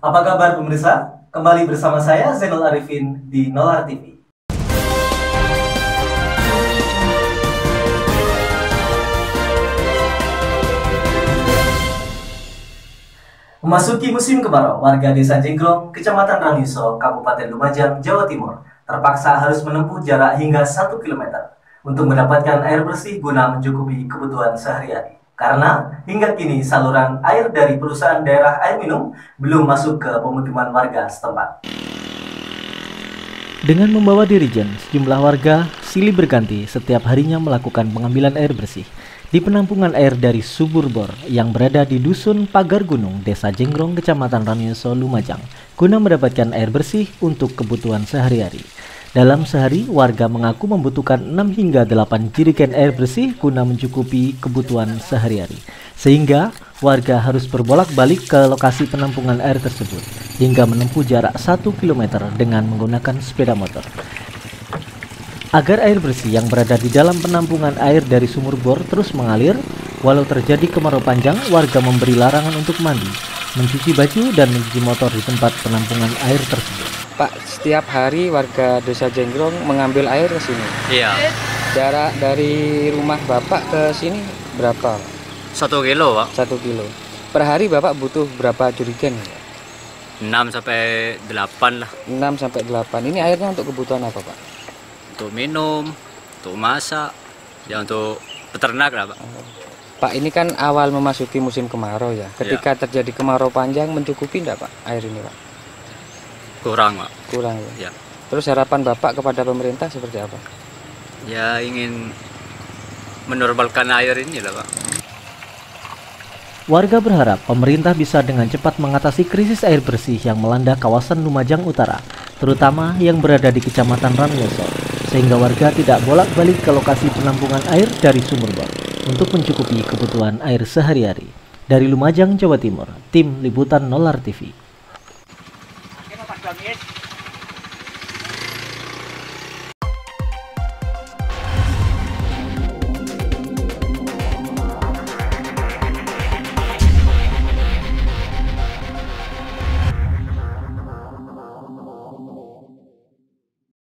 Apa kabar pemirsa? Kembali bersama saya Zainul Arifin di Nolar TV. Memasuki musim kemarau, warga Desa Jenggrong, Kecamatan Rangiso, Kabupaten Lumajang, Jawa Timur, terpaksa harus menempuh jarak hingga 1 km untuk mendapatkan air bersih guna mencukupi kebutuhan sehari-hari. Karena hingga kini saluran air dari perusahaan daerah air minum belum masuk ke pemukiman warga setempat. Dengan membawa dirijen, sejumlah warga silih berganti setiap harinya melakukan pengambilan air bersih di penampungan air dari sumur bor yang berada di Dusun Pagar Gunung, Desa Jenggrong, Kecamatan Rangiso, Lumajang, guna mendapatkan air bersih untuk kebutuhan sehari-hari. Dalam sehari, warga mengaku membutuhkan 6 hingga 8 jerigen air bersih guna mencukupi kebutuhan sehari-hari. Sehingga warga harus berbolak-balik ke lokasi penampungan air tersebut hingga menempuh jarak 1 km dengan menggunakan sepeda motor. Agar air bersih yang berada di dalam penampungan air dari sumur bor terus mengalir, walau terjadi kemarau panjang, warga memberi larangan untuk mandi, mencuci baju, dan mencuci motor di tempat penampungan air tersebut. Pak, setiap hari warga Desa Jenggrong mengambil air ke sini. Iya. Jarak dari rumah Bapak ke sini berapa? 1 kilo, Pak. 1 kilo. Per hari Bapak butuh berapa jerigen? 6 sampai 8 lah. 6 sampai 8. Ini airnya untuk kebutuhan apa, Pak? Untuk minum, untuk masak, ya untuk peternak lah, Pak. Pak, ini kan awal memasuki musim kemarau ya. Ketika terjadi kemarau panjang, mencukupi enggak, Pak, air ini, Pak? Kurang, Pak. Kurang ya. Ya. Terus harapan Bapak kepada pemerintah seperti apa? Ya ingin menormalkan air ini lah, Pak. Warga berharap pemerintah bisa dengan cepat mengatasi krisis air bersih yang melanda kawasan Lumajang Utara, terutama yang berada di Kecamatan Rangiso, sehingga warga tidak bolak-balik ke lokasi penampungan air dari sumur bor untuk mencukupi kebutuhan air sehari-hari. Dari Lumajang, Jawa Timur, tim liputan Nolar TV.